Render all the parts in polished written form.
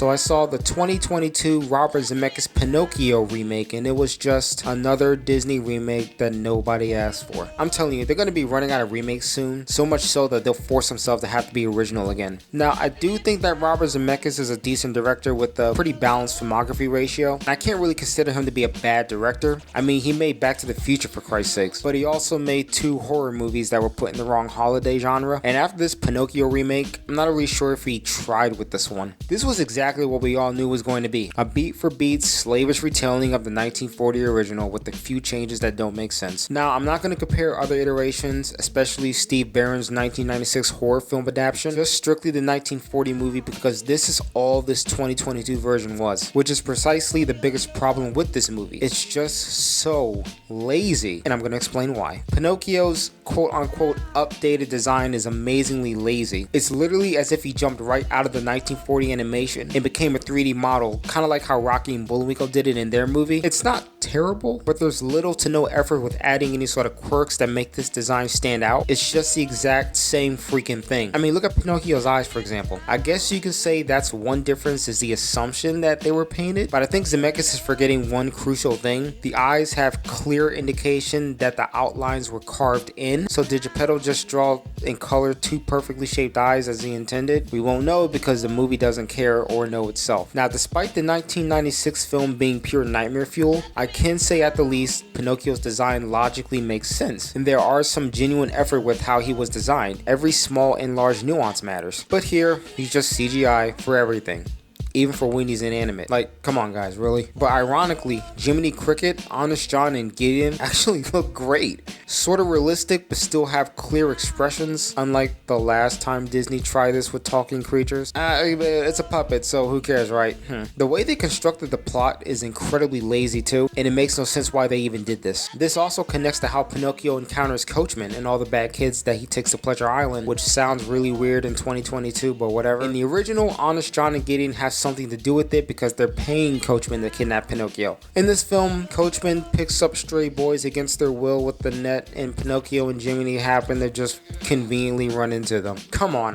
So I saw the 2022 Robert Zemeckis Pinocchio remake, and it was just another Disney remake that nobody asked for. I'm telling you, they're going to be running out of remakes soon, so much so that they'll force themselves to have to be original again. Now, I do think that Robert Zemeckis is a decent director with a pretty balanced filmography ratio. I can't really consider him to be a bad director. I mean, he made Back to the Future for Christ's sakes, but he also made 2 horror movies that were put in the wrong holiday genre. And after this Pinocchio remake, I'm not really sure if he tried with this one. This was exactly what we all knew was going to be. A beat for beat slavish retelling of the 1940 original with a few changes that don't make sense. Now, I'm not going to compare other iterations, especially Steve Barron's 1996 horror film adaptation, just strictly the 1940 movie, because this is all this 2022 version was, which is precisely the biggest problem with this movie. It's just so lazy, and I'm going to explain why. Pinocchio's quote-unquote updated design is amazingly lazy. It's literally as if he jumped right out of the 1940 animation and became a 3D model, kind of like how Rocky and Bullwinkle did it in their movie. It's not terrible, but there's little to no effort with adding any sort of quirks that make this design stand out. It's just the exact same freaking thing. I mean, look at Pinocchio's eyes, for example. I guess you can say that's one difference, is the assumption that they were painted, but I think Zemeckis is forgetting one crucial thing. The eyes have clear indication that the outlines were carved in. So did Geppetto just draw and color 2 perfectly shaped eyes as he intended? We won't know because the movie doesn't care or know itself. Now, despite the 1996 film being pure nightmare fuel, I can say at the least Pinocchio's design logically makes sense, and there are some genuine effort with how he was designed. Every small and large nuance matters. But here, he's just CGI for everything. Even for when he's inanimate. Like, come on guys, really? But ironically, Jiminy Cricket, Honest John, and Gideon actually look great. Sort of realistic, but still have clear expressions, unlike the last time Disney tried this with talking creatures. It's a puppet, so who cares, right? The way they constructed the plot is incredibly lazy too, and it makes no sense why they even did this. This also connects to how Pinocchio encounters Coachman and all the bad kids that he takes to Pleasure Island, which sounds really weird in 2022, but whatever. In the original, Honest John and Gideon have something to do with it because they're paying Coachman to kidnap Pinocchio. In this film, Coachman picks up stray boys against their will with the net, and Pinocchio and Jiminy happen to just conveniently run into them. Come on.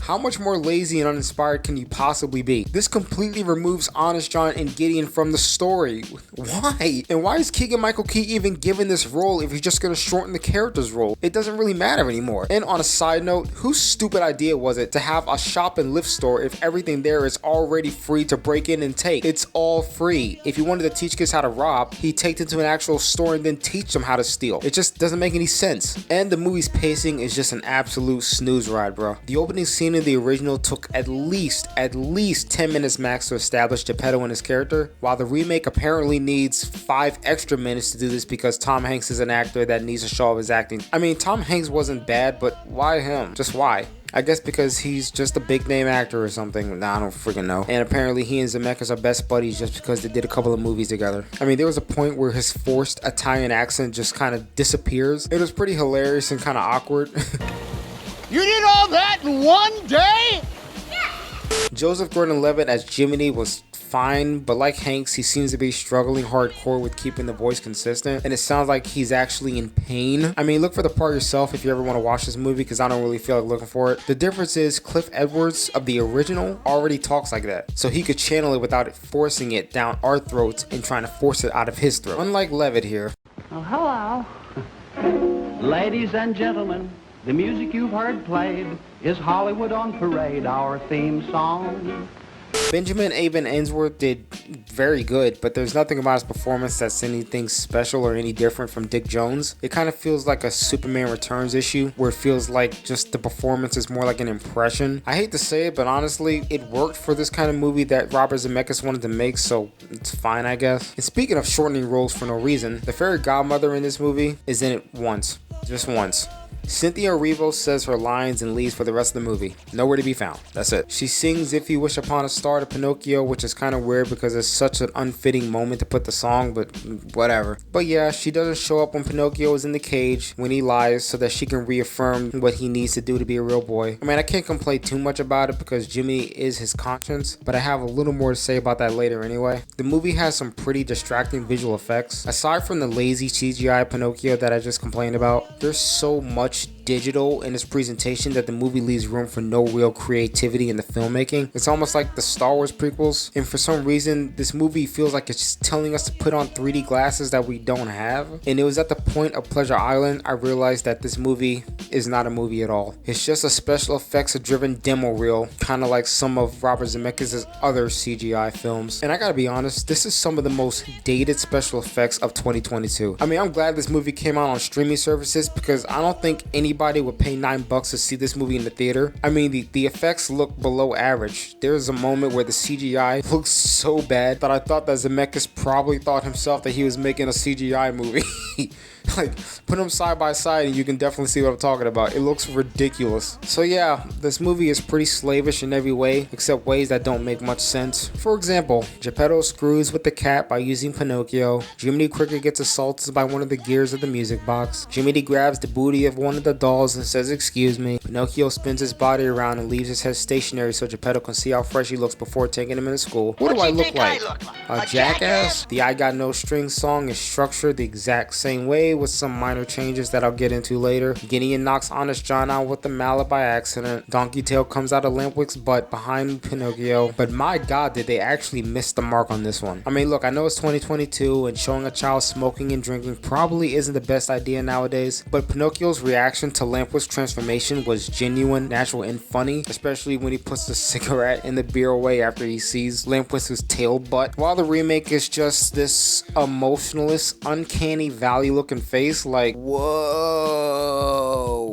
How much more lazy and uninspired can you possibly be? This completely removes Honest John and Gideon from the story. Why? And why is Keegan-Michael Key even given this role if you're just going to shorten the character's role? It doesn't really matter anymore. And on a side note, whose stupid idea was it to have a shop and lift store if everything there is already free to break in and take? It's all free. If you wanted to teach kids how to rob, he'd take them to an actual store and then teach them how to steal. It just doesn't make any sense. And the movie's pacing is just an absolute snooze ride, bro. The opening scene in the original took at least 10 minutes max to establish Geppetto and his character, while the remake apparently needs 5 extra minutes to do this because Tom Hanks is an actor that needs to show off his acting. I mean, Tom Hanks wasn't bad, but why him? Just why? I guess because he's just a big name actor or something. Nah, I don't freaking know. And apparently he and Zemeckis are best buddies just because they did a couple of movies together. I mean, there was a point where his forced Italian accent just kind of disappears. It was pretty hilarious and kind of awkward. You did all that in one day? Joseph Gordon-Levitt as Jiminy was fine, but like Hanks, he seems to be struggling hardcore with keeping the voice consistent, and it sounds like he's actually in pain. I mean, look for the part yourself if you ever want to watch this movie, because I don't really feel like looking for it. The difference is Cliff Edwards of the original already talks like that, so he could channel it without it forcing it down our throats and trying to force it out of his throat. Unlike Levitt here. Oh, hello. Ladies and gentlemen, the music you've heard played is Hollywood on Parade, our theme song. Benjamin Avon Ainsworth did very good, but there's nothing about his performance that's anything special or any different from Dick Jones. It kind of feels like a Superman Returns issue, where it feels like just the performance is more like an impression. I hate to say it, but honestly, it worked for this kind of movie that Robert Zemeckis wanted to make, so it's fine, I guess. And speaking of shortening roles for no reason, the fairy godmother in this movie is in it once. Just once. Cynthia Erivo says her lines and leaves for the rest of the movie. Nowhere to be found. That's it. She sings If You Wish Upon a Star to Pinocchio, which is kind of weird because it's such an unfitting moment to put the song, but whatever. But yeah, she doesn't show up when Pinocchio is in the cage when he lies so that she can reaffirm what he needs to do to be a real boy. I mean, I can't complain too much about it because Jimmy is his conscience, but I have a little more to say about that later anyway. The movie has some pretty distracting visual effects. Aside from the lazy CGI Pinocchio that I just complained about, there's so much much digital in its presentation that the movie leaves room for no real creativity in the filmmaking. It's almost like the Star Wars prequels, and for some reason this movie feels like it's just telling us to put on 3D glasses that we don't have. And it was at the point of Pleasure Island I realized that this movie is not a movie at all. It's just a special effects driven demo reel, kind of like some of Robert Zemeckis' other CGI films. And I gotta be honest, this is some of the most dated special effects of 2022. I mean, I'm glad this movie came out on streaming services because I don't think anybody would pay $9 to see this movie in the theater. I mean, the effects look below average. There's a moment where the CGI looks so bad that I thought that Zemeckis probably thought himself that he was making a CGI movie. Like, put them side by side and you can definitely see what I'm talking about. It looks ridiculous. So yeah, this movie is pretty slavish in every way, except ways that don't make much sense. For example, Geppetto screws with the cat by using Pinocchio. Jiminy Cricket gets assaulted by one of the gears of the music box. Jiminy grabs the booty of one of the dolls and says, "Excuse me." Pinocchio spins his body around and leaves his head stationary so Geppetto can see how fresh he looks before taking him into school. What do I look like? A jackass? The I Got No Strings song is structured the exact same way, with some minor changes that I'll get into later. Gideon knocks Honest John out with the mallet by accident. Donkey Tail comes out of Lampwick's butt behind Pinocchio. But my god, did they actually miss the mark on this one. I mean, look, I know it's 2022 and showing a child smoking and drinking probably isn't the best idea nowadays, but Pinocchio's reaction to Lampwick's transformation was genuine, natural, and funny, especially when he puts the cigarette and the beer away after he sees Lampwick's tail butt. While the remake is just this emotionless, uncanny valley looking face, like, whoa,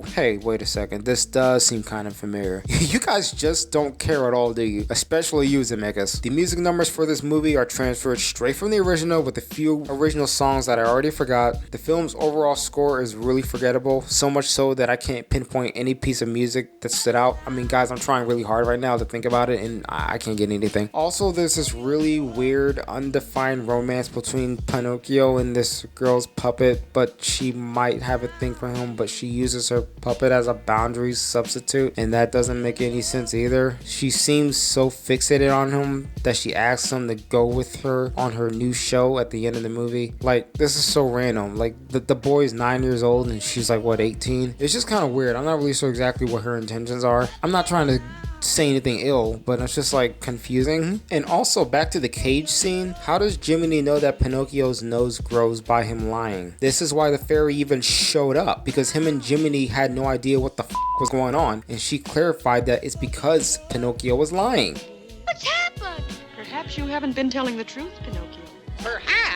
hey, wait a second, this does seem kind of familiar. You guys just don't care at all, do you? Especially you, Zemeckis. The music numbers for this movie are transferred straight from the original with a few original songs that I already forgot. The film's overall score is really forgettable, so much so that I can't pinpoint any piece of music that stood out. I mean, guys, I'm trying really hard right now to think about it and I can't get anything. Also, there's this really weird, undefined romance between Pinocchio and this girl's puppet, but she might have a thing for him, but she uses her puppet as a boundaries substitute, and that doesn't make any sense either. She seems so fixated on him that she asks him to go with her on her new show at the end of the movie. Like, this is so random. Like, the boy's 9 years old and she's like, what, 18? It's just kind of weird. I'm not really sure exactly what her intentions are. I'm not trying to say anything ill, but it's just like confusing. And also, back to the cage scene, how does Jiminy know that Pinocchio's nose grows by him lying? This is why the fairy even showed up, because him and Jiminy had no idea what the was going on, and she clarified that it's because Pinocchio was lying. What's happened? Perhaps you haven't been telling the truth, Pinocchio. Perhaps.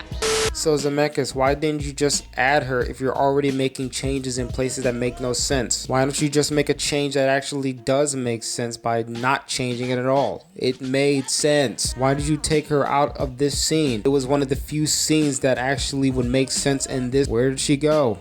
So Zemeckis, why didn't you just add her if you're already making changes in places that make no sense? Why don't you just make a change that actually does make sense by not changing it at all? It made sense. Why did you take her out of this scene? It was one of the few scenes that actually would make sense in this. Where did she go?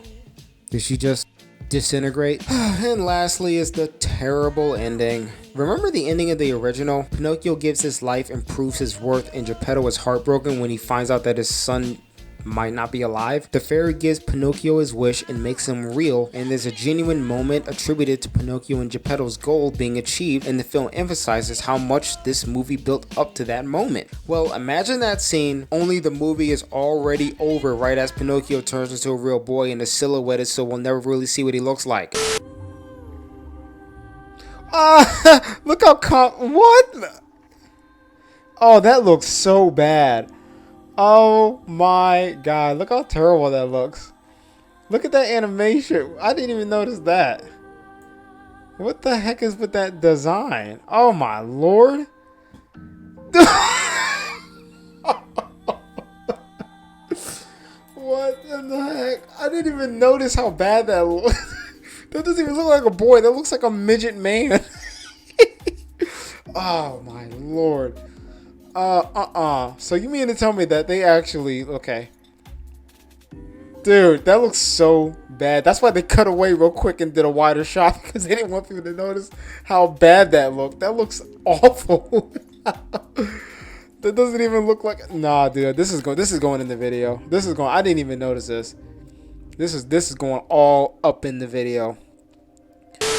Did she just disintegrate? And lastly is the terrible ending. Remember the ending of the original? Pinocchio gives his life and proves his worth, and Geppetto is heartbroken when he finds out that his son might not be alive. The fairy gives Pinocchio his wish and makes him real, and there's a genuine moment attributed to Pinocchio and Geppetto's goal being achieved, and the film emphasizes how much this movie built up to that moment. Well, imagine that scene, only the movie is already over right as Pinocchio turns into a real boy and is silhouetted, so we'll never really see what he looks like. Look how what? Oh, that looks so bad. Oh my god, look how terrible that looks. Look at that animation. I didn't even notice that. What the heck is with that design? Oh my lord. What in the heck? I didn't even notice how bad that looks. That doesn't even look like a boy. That looks like a midget man. Oh my lord. So you mean to tell me that they actually, okay. Dude, that looks so bad. That's why they cut away real quick and did a wider shot, because they didn't want people to notice how bad that looked. That looks awful. That doesn't even look like, nah, dude, this is going in the video. I didn't even notice this. This is going all up in the video.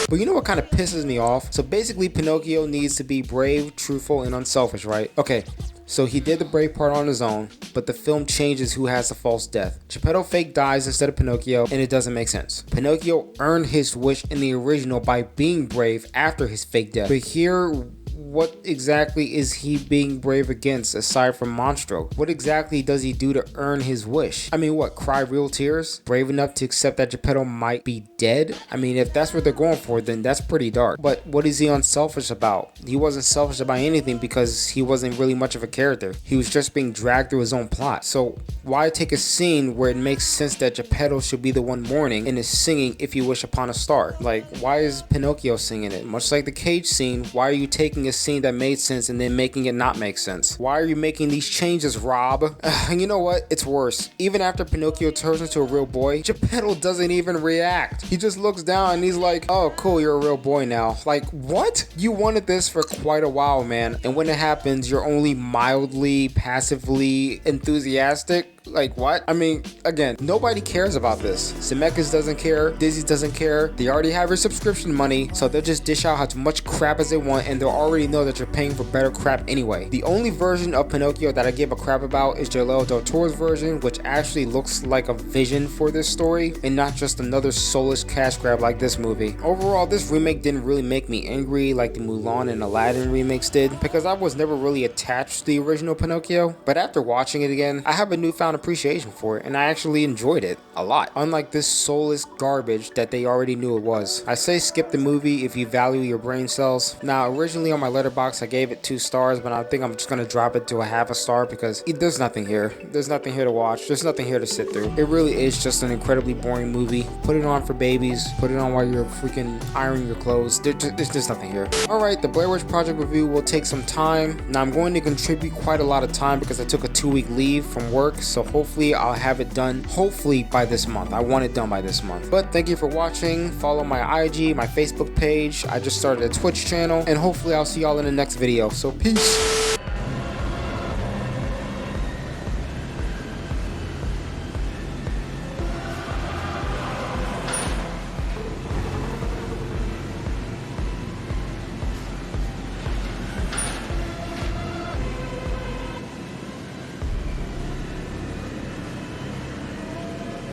But you know what kind of pisses me off? So basically, Pinocchio needs to be brave, truthful, and unselfish, right? Okay, So he did the brave part on his own, but the film changes who has the false death. Geppetto fake dies instead of Pinocchio, and it doesn't make sense. Pinocchio earned his wish in the original by being brave after his fake death. But here, what exactly is he being brave against aside from Monstro? What exactly does he do to earn his wish? I mean, what, cry real tears? Brave enough to accept that Geppetto might be dead? I mean, if that's what they're going for, then that's pretty dark. But what is he unselfish about? He wasn't selfish about anything because he wasn't really much of a character. He was just being dragged through his own plot. So why take a scene where it makes sense that Geppetto should be the one mourning and is singing If You Wish Upon a Star? Like, why is Pinocchio singing it? Much like the cage scene, why are you taking a scene that made sense and then making it not make sense? Why are you making these changes, Rob? And you know what? It's worse. Even after Pinocchio turns into a real boy, Geppetto doesn't even react. He just looks down and he's like, oh cool, you're a real boy now. Like, what? You wanted this for quite a while, man. And when it happens, you're only mildly, passively enthusiastic. Like, what? I mean, again, nobody cares about this. Zemeckis doesn't care. Disney doesn't care. They already have your subscription money, so they'll just dish out as much crap as they want, and they'll already know that you're paying for better crap anyway. The only version of Pinocchio that I give a crap about is Guillermo del Toro's version, which actually looks like a vision for this story, and not just another soulless cash grab like this movie. Overall, this remake didn't really make me angry like the Mulan and Aladdin remakes did, because I was never really attached to the original Pinocchio, but after watching it again, I have a newfound appreciation for it, and I actually enjoyed it a lot, unlike this soulless garbage that they already knew it was. I say skip the movie if you value your brain cells. Now, originally on my letterbox I gave it 2 stars, but I think I'm just gonna drop it to a half a star because there's nothing here. There's nothing here to watch. There's nothing here to sit through. It really is just an incredibly boring movie. Put it on for babies. Put it on while you're freaking ironing your clothes. There's just nothing here. Alright, the Blair Witch Project review will take some time. Now I'm going to contribute quite a lot of time because I took a 2-week leave from work, so hopefully I'll have it done hopefully by this month. I want it done by this month. But thank you for watching. Follow my IG, my Facebook page. I just started a Twitch channel, and hopefully I'll see y'all in the next video. So peace.